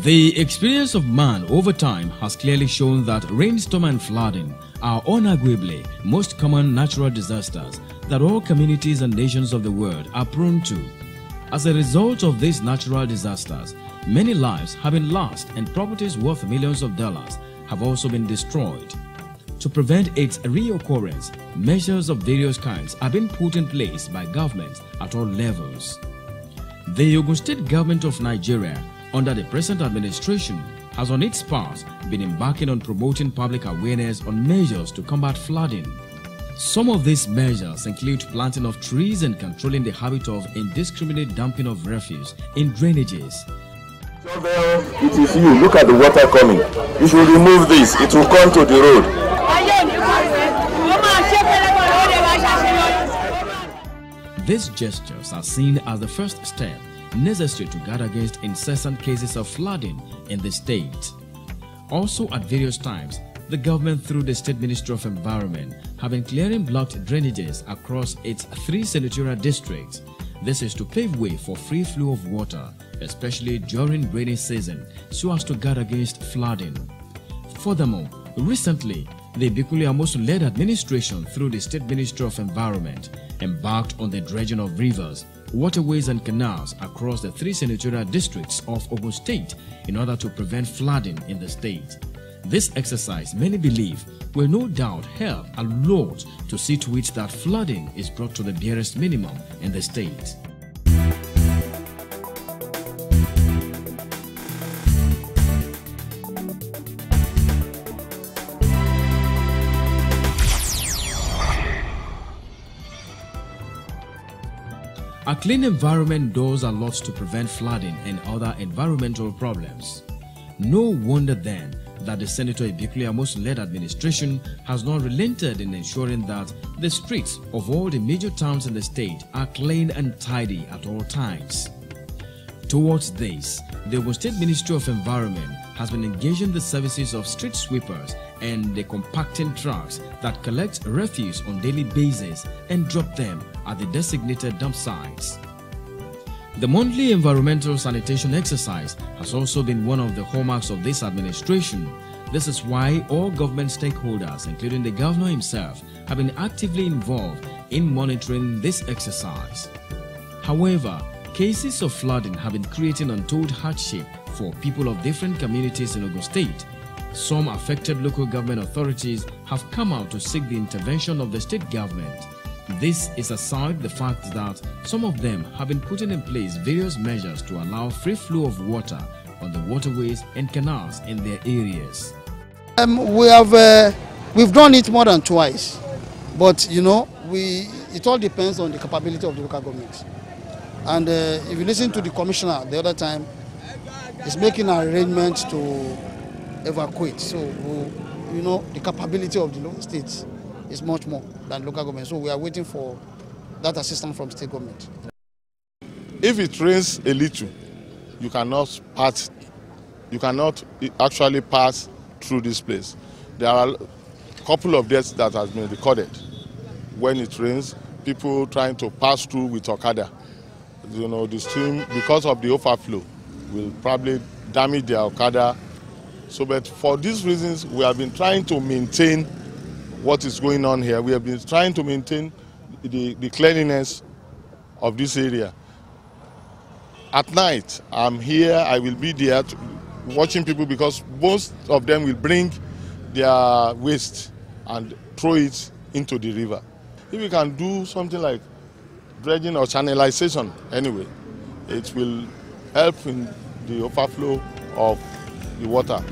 The experience of man over time has clearly shown that rainstorm and flooding are unarguably most common natural disasters that all communities and nations of the world are prone to. As a result of these natural disasters, many lives have been lost and properties worth millions of dollars have also been destroyed. To prevent its reoccurrence, measures of various kinds have been put in place by governments at all levels. The Ogun State government of Nigeria, under the present administration, has on its part been embarking on promoting public awareness on measures to combat flooding. Some of these measures include planting of trees and controlling the habit of indiscriminate dumping of refuse in drainages. It is you. Look at the water coming. You should remove this. It will come to the road. These gestures are seen as the first step necessary to guard against incessant cases of flooding in the state. Also, at various times, the government through the State Ministry of Environment have been clearing blocked drainages across its 3 senatorial districts. This is to pave way for free flow of water, especially during rainy season, so as to guard against flooding. Furthermore, recently, the Bikuliamosu-led administration through the State Ministry of Environment embarked on the dredging of rivers, waterways and canals across the 3 senatorial districts of Ogun State in order to prevent flooding in the state. This exercise, many believe, will no doubt help a lot to see to it that flooding is brought to the barest minimum in the state. A clean environment does a lot to prevent flooding and other environmental problems. No wonder then that the Senator Ibikuliamosu-led administration has not relented in ensuring that the streets of all the major towns in the state are clean and tidy at all times. Towards this, the Ogun State Ministry of Environment has been engaging the services of street sweepers and the compacting trucks that collect refuse on daily basis and drop them at the designated dump sites. The monthly environmental sanitation exercise has also been one of the hallmarks of this administration. This is why all government stakeholders, including the governor himself, have been actively involved in monitoring this exercise. However, cases of flooding have been creating untold hardship for people of different communities in Ogun State. Some affected local government authorities have come out to seek the intervention of the state government. This is aside the fact that some of them have been putting in place various measures to allow free flow of water on the waterways and canals in their areas. We've done it more than twice, but it all depends on the capability of the local government. And if you listen to the commissioner the other time, he's making an arrangement to evacuate. So the capability of the local states is much more than local government. So we are waiting for that assistance from state government. If it rains a little, you cannot actually pass through this place. There are a couple of deaths that has been recorded. When it rains, people trying to pass through with Okada. The stream, because of the overflow, will probably damage their Okada. So, but for these reasons, we have been trying to maintain what is going on here. We have been trying to maintain the cleanliness of this area. At night, I'm here, I will be there watching people because most of them will bring their waste and throw it into the river. If we can do something like dredging or channelization anyway, it will help in the overflow of the water.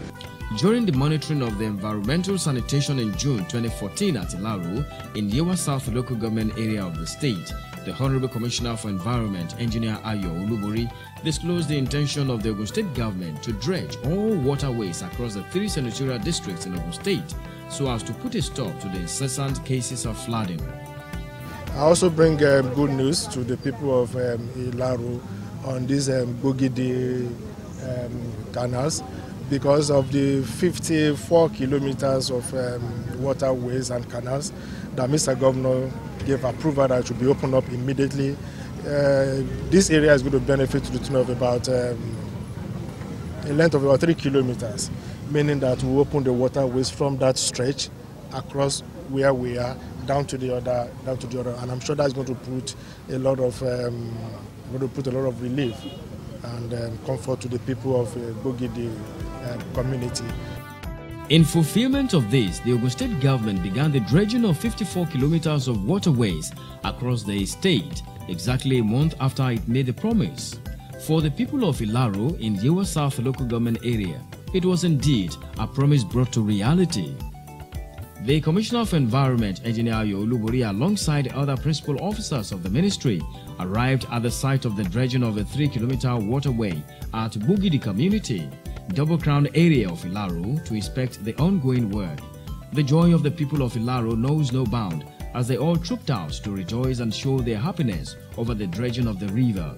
During the monitoring of the environmental sanitation in June 2014 at Ilaru, in Yewa South local government area of the state, the Honorable Commissioner for Environment, Engineer Ayo Olubori, disclosed the intention of the Ogun State government to dredge all waterways across the 3 senatorial districts in Ogun State so as to put a stop to the incessant cases of flooding. I also bring good news to the people of Ilaru on these Bogidi canals. Because of the 54 kilometers of waterways and canals that Mr. Governor gave approval that should be opened up immediately. This area is going to benefit to the tune of about a length of about 3 kilometers, meaning that we open the waterways from that stretch across where we are down to the other, and I'm sure that's going to put a lot of relief and comfort to the people of Bogidi community. In fulfillment of this, the Ogun State government began the dredging of 54 kilometers of waterways across the state, exactly a month after it made the promise. For the people of Ilaro in Yewa South local government area, it was indeed a promise brought to reality. The Commissioner of Environment, Engineer Olubori, alongside other principal officers of the ministry, arrived at the site of the dredging of a 3-kilometer waterway at Bugidi community, Double Crown area of Ilaro, to inspect the ongoing work. The joy of the people of Ilaro knows no bound as they all trooped out to rejoice and show their happiness over the dredging of the river.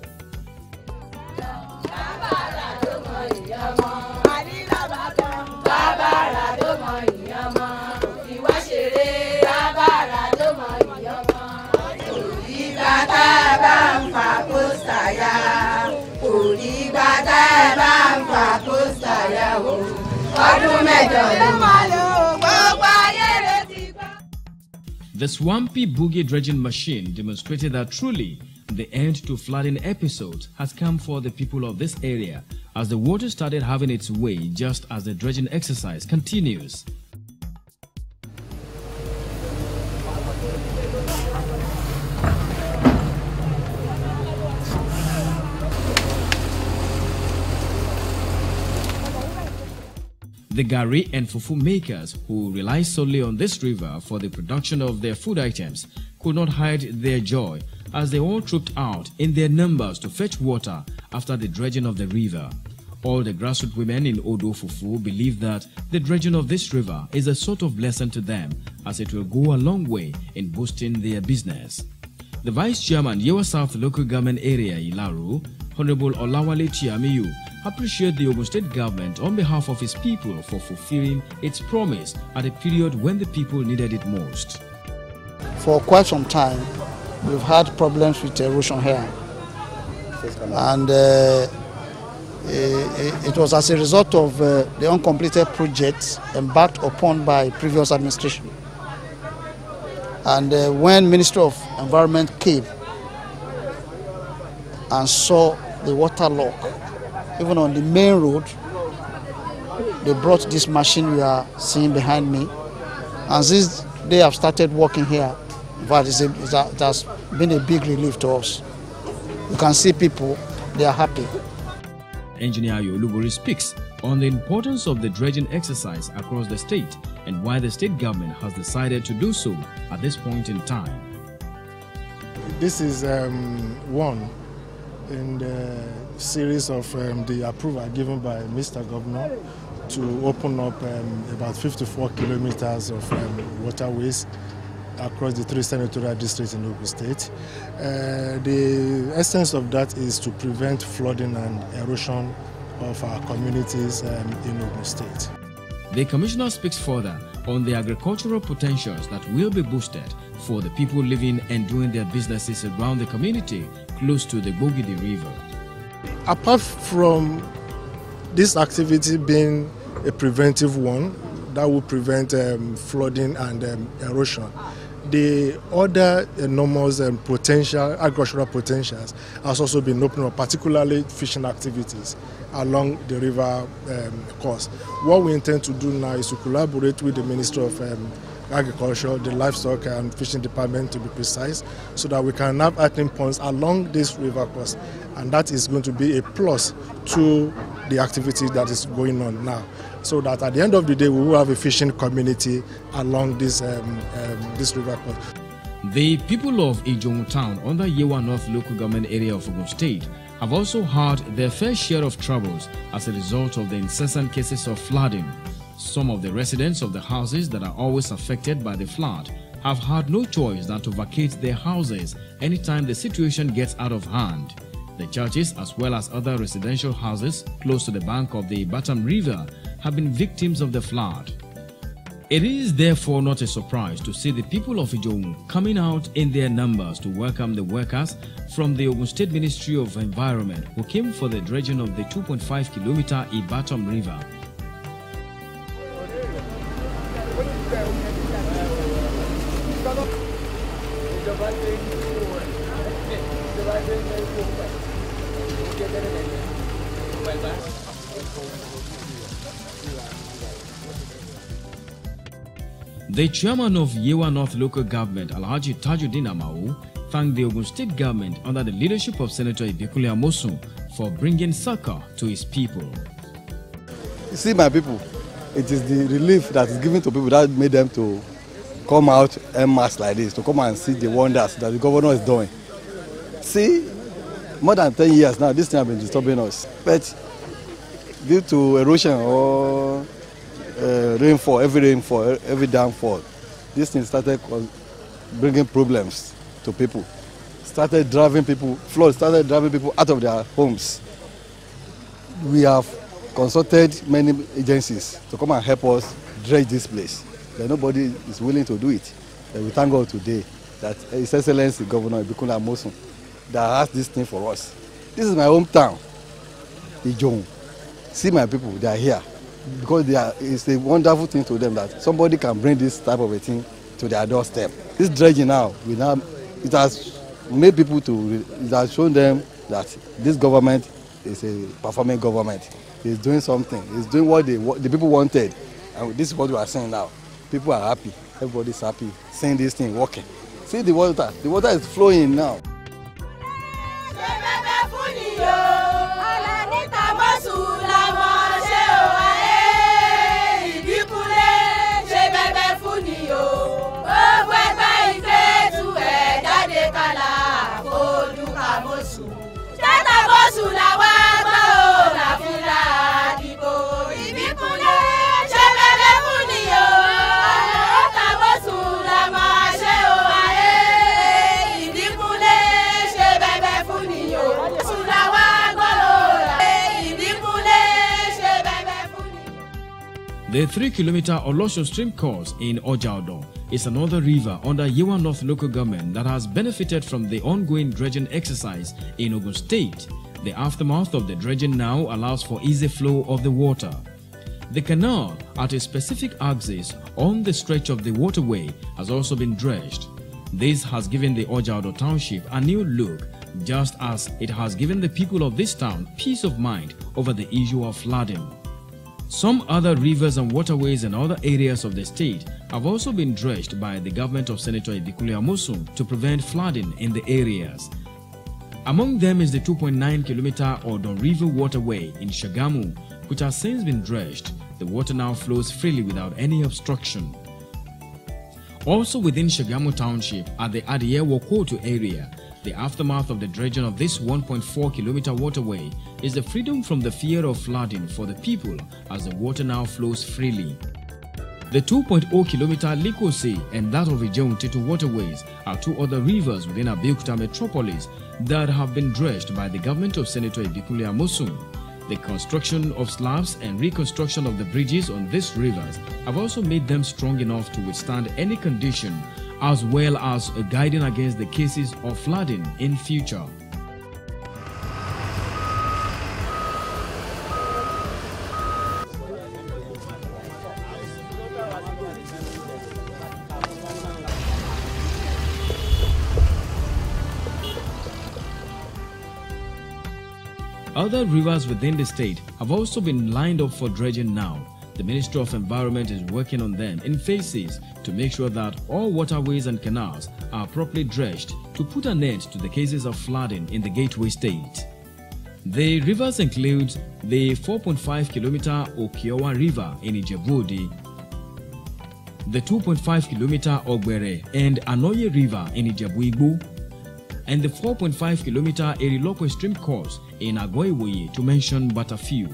The swampy boogie dredging machine demonstrated that truly the end to flooding episode has come for the people of this area as the water started having its way just as the dredging exercise continues. The gari and fufu makers who rely solely on this river for the production of their food items could not hide their joy as they all trooped out in their numbers to fetch water after the dredging of the river. All the grassroots women in Odo Fufu believe that the dredging of this river is a sort of blessing to them as it will go a long way in boosting their business. The Vice Chairman, Yewa South Local Government Area, Ilaro, Honorable Olawale Chiamiyu, appreciate the Ogun State government on behalf of his people for fulfilling its promise at a period when the people needed it most. For quite some time, we've had problems with erosion here. And it was as a result of the uncompleted projects embarked upon by previous administration. And when Ministry of Environment came and saw the water lock, even on the main road, they brought this machine you are seeing behind me. And since they have started working here, but it has been a big relief to us. You can see people, they are happy. Engineer Olubori speaks on the importance of the dredging exercise across the state and why the state government has decided to do so at this point in time. This is one in the series of the approval given by Mr. Governor to open up about 54 kilometers of waterways across the 3 senatorial districts in Ogun State. The essence of that is to prevent flooding and erosion of our communities in Ogun State. The Commissioner speaks further on the agricultural potentials that will be boosted for the people living and doing their businesses around the community close to the Bogidi River. Apart from this activity being a preventive one that will prevent flooding and erosion, the other enormous agricultural potentials has also been opened up, particularly fishing activities along the river course. What we intend to do now is to collaborate with the Ministry of Agriculture, the Livestock and Fishing Department to be precise, so that we can have attering points along this river course. And that is going to be a plus to the activity that is going on now, so that at the end of the day we will have a fishing community along this river course. The people of Ijong Town under Yewa North local government area of Ogun State have also had their fair share of troubles as a result of the incessant cases of flooding. Some of the residents of the houses that are always affected by the flood have had no choice than to vacate their houses anytime the situation gets out of hand. The churches as well as other residential houses close to the bank of the Batam River have been victims of the flood. It is therefore not a surprise to see the people of Ijohun coming out in their numbers to welcome the workers from the Ogun State Ministry of Environment who came for the dredging of the 2.5-kilometer Ibatom River. The chairman of Yewa North Local Government, Alhaji Tajuddin Amao, thanked the Ogun State government under the leadership of Senator Ibikunle Amosun for bringing succor to his people. You see, my people, it is the relief that is given to people that made them to come out en masse like this, to come and see the wonders that the governor is doing. See, more than 10 years now, this thing has been disturbing us. But due to erosion or rainfall, every downfall, this thing started bringing problems to people. Started driving people, floods started driving people out of their homes. We have consulted many agencies to come and help us dredge this place. But nobody is willing to do it. But we thank God today that His Excellency Governor Ibikunle Amosun that has this thing for us. This is my hometown, Ijohun. See my people, they are here. Because it's a wonderful thing to them that somebody can bring this type of a thing to their doorstep. This dredging now, it has made people it has shown them that this government is a performing government. It's doing something. It's doing what the people wanted. And this is what we are saying now. People are happy. Everybody's happy seeing this thing working. See the water. The water is flowing now. The 3-kilometer Olosho Stream course in Ojaudo is another river under Yewa North Local Government that has benefited from the ongoing dredging exercise in Ogun State. The aftermath of the dredging now allows for easy flow of the water. The canal at a specific axis on the stretch of the waterway has also been dredged. This has given the Ojaudo township a new look, just as it has given the people of this town peace of mind over the issue of flooding. Some other rivers and waterways in other areas of the state have also been dredged by the government of Senator Ibikunle Amosun to prevent flooding in the areas. Among them is the 2.9-kilometer Odon River waterway in Shagamu, which has since been dredged. The water now flows freely without any obstruction. Also within Shagamu Township at the Adiye-Wokoto area, the aftermath of the dredging of this 1.4-kilometer waterway is the freedom from the fear of flooding for the people as the water now flows freely. The 2.0-kilometer Likose and that of Ijeun Titu waterways are two other rivers within Abeokuta metropolis that have been dredged by the government of Senator Ibikunle Amosun. The construction of slabs and reconstruction of the bridges on these rivers have also made them strong enough to withstand any condition, as well as guiding against the cases of flooding in future. Other rivers within the state have also been lined up for dredging now. The Ministry of Environment is working on them in phases to make sure that all waterways and canals are properly dredged to put an end to the cases of flooding in the Gateway State. The rivers include the 4.5-kilometer Okiowa River in Ijebu-Ode, the 2.5-kilometer Ogbere and Anoye River in Ijebu-Igbo, and the 4.5-kilometer Erilokwe Stream course in Agoiwoye, to mention but a few.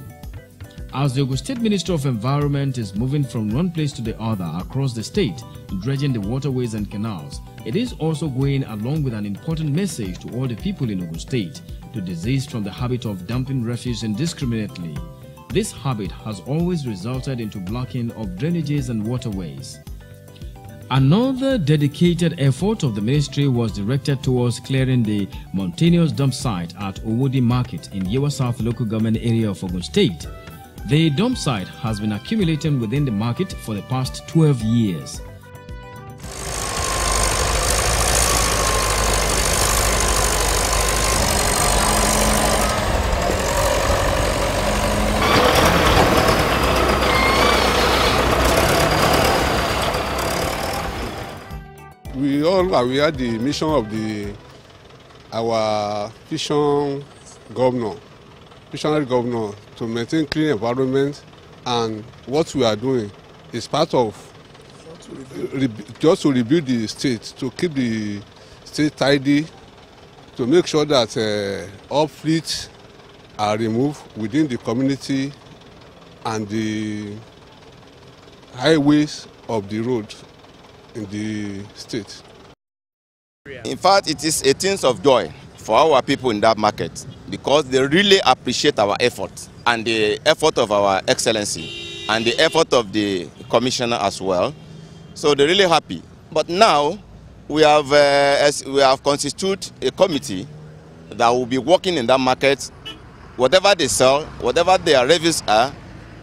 As the Ogun State Minister of Environment is moving from one place to the other across the state, dredging the waterways and canals, it is also going along with an important message to all the people in Ogun State to desist from the habit of dumping refuse indiscriminately. This habit has always resulted into blocking of drainages and waterways. Another dedicated effort of the ministry was directed towards clearing the mountainous dump site at Owodi Market in Yewa South local government area of Ogun State. The dump site has been accumulating within the market for the past 12 years. We all are aware the mission of our visionary governor, to maintain clean environment, and what we are doing is part of just to rebuild the state, to keep the state tidy, to make sure that all fleets are removed within the community and the highways of the road in the state. In fact, it is a thing of joy for our people in that market, because they really appreciate our effort and the effort of our excellency and the effort of the commissioner as well. So they're really happy. But now we have constituted a committee that will be working in that market. Whatever they sell, whatever their revenues are,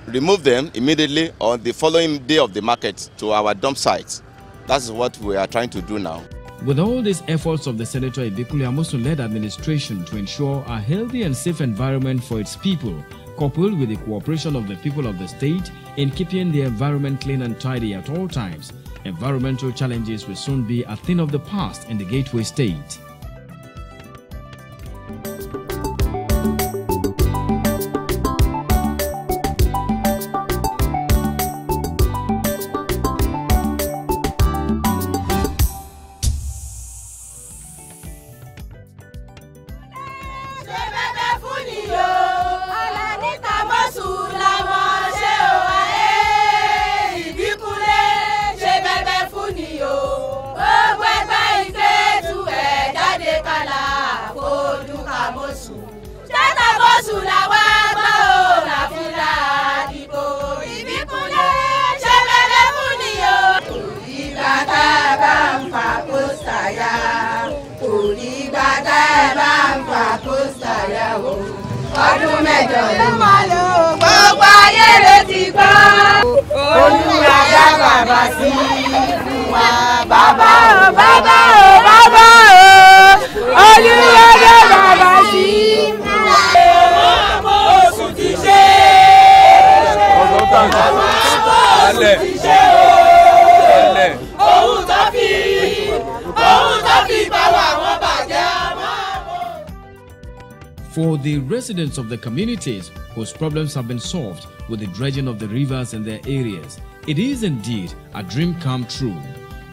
remove them immediately on the following day of the market to our dump sites. That's what we are trying to do now. With all these efforts of the Senator Ibikuli Amosun-led administration to ensure a healthy and safe environment for its people, coupled with the cooperation of the people of the state in keeping the environment clean and tidy at all times, environmental challenges will soon be a thing of the past in the Gateway State. Ọdún mẹ́jọ ló máa lò, gbogbo ayé ló ti gbọ́. Olúwa dá bàbá sí fún wa. Bàbá o, bàbá o, bàbá o. Olúwa dá bàbá sí fún wa. Ọmọ oṣù ti ṣe. Ọmọ oṣù ti ṣe o. Ohun tó fi bá wa wọ́n bàjẹ́. For the residents of the communities whose problems have been solved with the dredging of the rivers in their areas, it is indeed a dream come true.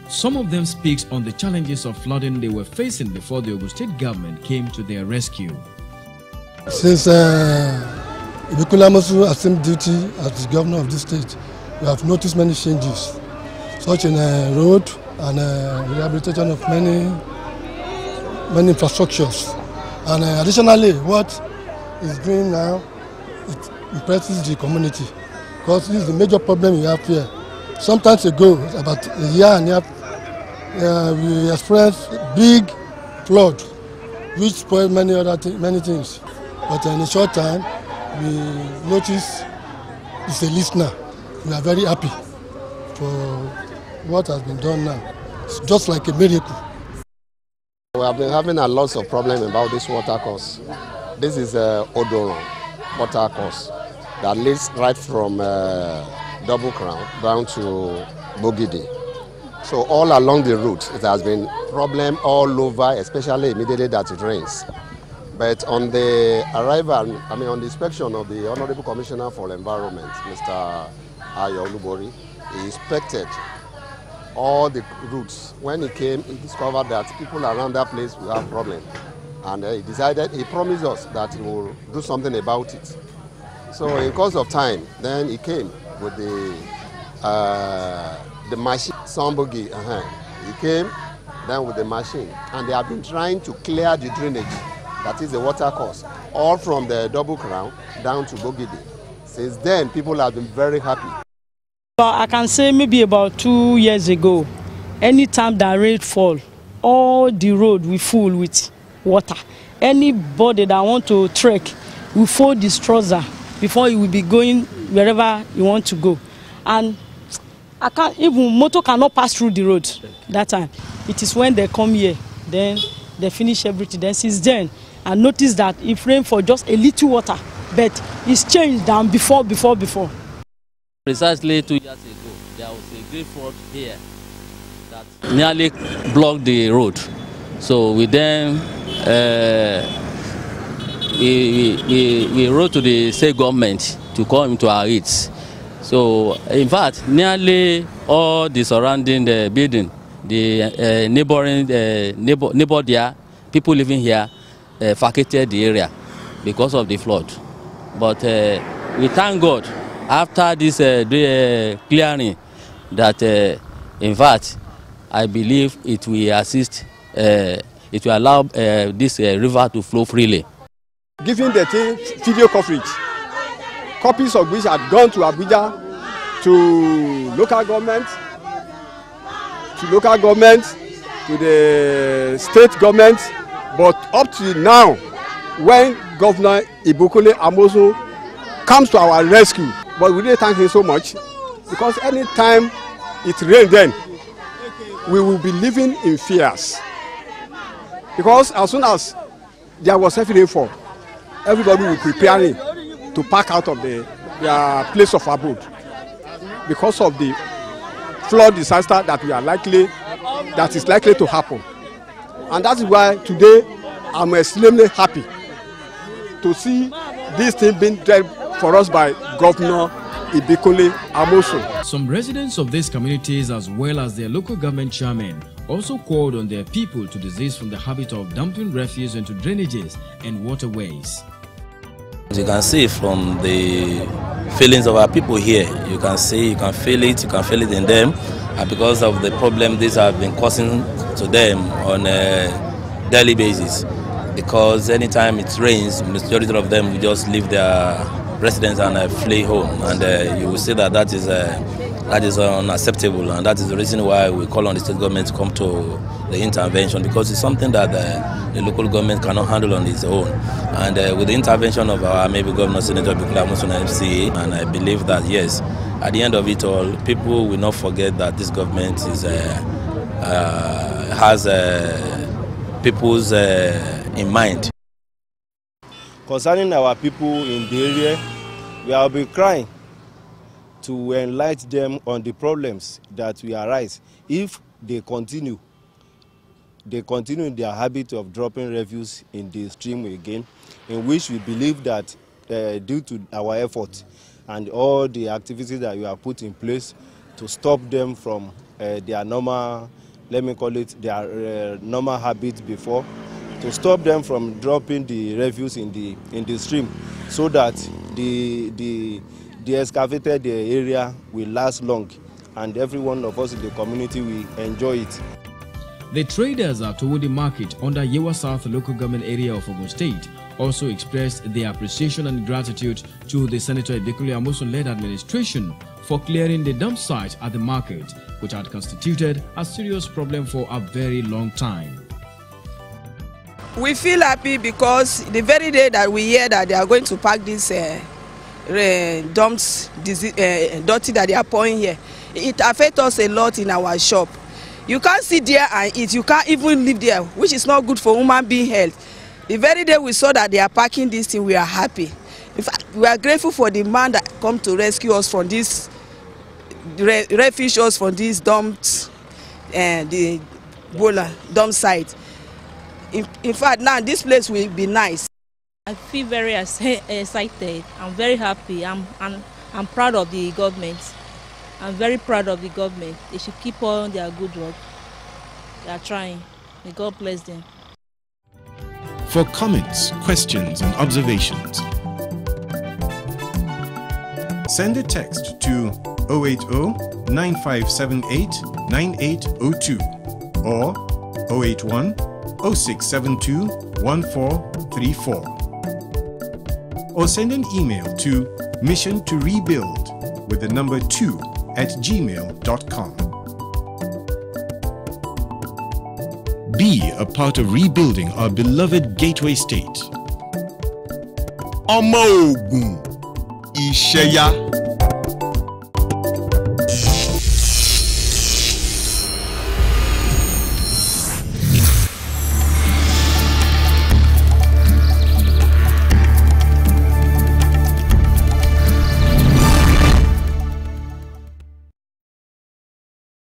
Some of them speaks on the challenges of flooding they were facing before the Ogun State government came to their rescue. Since Ibikuli Amosun assumed duty as the governor of this state, we have noticed many changes, such in road and rehabilitation of many infrastructures. And additionally, what he's doing now, it impresses the community, because this is the major problem we have here. Sometimes ago, about a year and a half, we experienced big flood, which spoiled many things. But in a short time, we notice it's a listener. We are very happy for what has been done now. It's just like a miracle. We have been having a lot of problems about this water course. This is Ogun water course that leads right from Double Crown down to Bogidi. So all along the route, it has been problem all over, especially immediately that it rains. But on the arrival, on the inspection of the Honorable Commissioner for Environment, Mr. Ayo Olubori, he inspected all the routes. When he came, he discovered that people around that place will have problems. And he promised us that he will do something about it. So in course of time, then he came with the machine, somebody, he came then with the machine. And they have been trying to clear the drainage, that is the water course, all from the Double Crown down to Bogidi. Since then, people have been very happy. I can say maybe about 2 years ago, anytime that rain fall, all the road will full with water. Anybody that want to trek will fold this trouser before you will be going wherever you want to go. And I can't, even motor cannot pass through the road that time. It is when they come here, then they finish everything. Then since then, I noticed that it rain for just a little water, but it's changed than before. Precisely 2 years ago, there was a great flood here that nearly blocked the road. So we then we wrote to the state government to come into our aid. So in fact, nearly all the surrounding building, the neighboring neighbor there, people living here, vacated the area because of the flood. But we thank God after this clearing that in fact I believe it will assist, it will allow this river to flow freely. Giving the video coverage, copies of which had gone to Abuja, to local government, to the state government, but up to now, when Governor Ibukule Amosu comes to our rescue, but we really thank him so much, because anytime it rains, then we will be living in fears. Because as soon as there was heavy rainfall, everybody will be preparing to pack out of their place of abode because of the flood disaster that is likely to happen. And that is why today I'm extremely happy to see this thing being done for us by Governor Ibukule Amosu. Some residents of these communities, as well as their local government chairmen, also called on their people to desist from the habit of dumping refuse into drainages and waterways. As you can see from the feelings of our people here, you can feel it in them, and because of the problem these have been causing to them on a daily basis. Because anytime it rains, the majority of them will just leave their residence and flee home, and you will see that is unacceptable, and that is the reason why we call on the state government to come to the intervention, because it's something that the local government cannot handle on its own. And with the intervention of our maybe Governor Senator Ibukule Amosu FCA, and I believe that yes, at the end of it all, people will not forget that this government is has people's in mind. Concerning our people in the area, we have been trying to enlighten them on the problems that will arise if they continue their habit of dropping refuse in the stream again, in which we believe that due to our efforts and all the activities that we have put in place to stop them from their normal, let me call it their normal habits before, to stop them from dropping the refuse in the stream, so that the excavated area will last long and every one of us in the community will enjoy it. The traders at Owode Market under Yewa South local government area of Ogun State also expressed their appreciation and gratitude to the Senator Ibukule Amosu-led administration for clearing the dump site at the market, which had constituted a serious problem for a very long time. We feel happy because the very day that we hear that they are going to pack this dumps, dirty that they are pouring here, it affects us a lot in our shop. You can't sit there and eat, you can't even live there, which is not good for human being health. The very day we saw that they are packing this thing, we are happy. In fact, we are grateful for the man that come to rescue us from this, refuse us from these dumps, the dump site. In fact, now this place will be nice. I feel very excited. I'm very happy. I'm proud of the government. I'm very proud of the government. They should keep on their good work. They are trying. May God bless them. For comments, questions, and observations, send a text to 080-9578-9802 or 081-0672-1434, or send an email to mission to rebuild with the number 2@gmail.com. Be a part of rebuilding our beloved gateway state. Ọmọ Ogun, Ìṣẹ̀yà.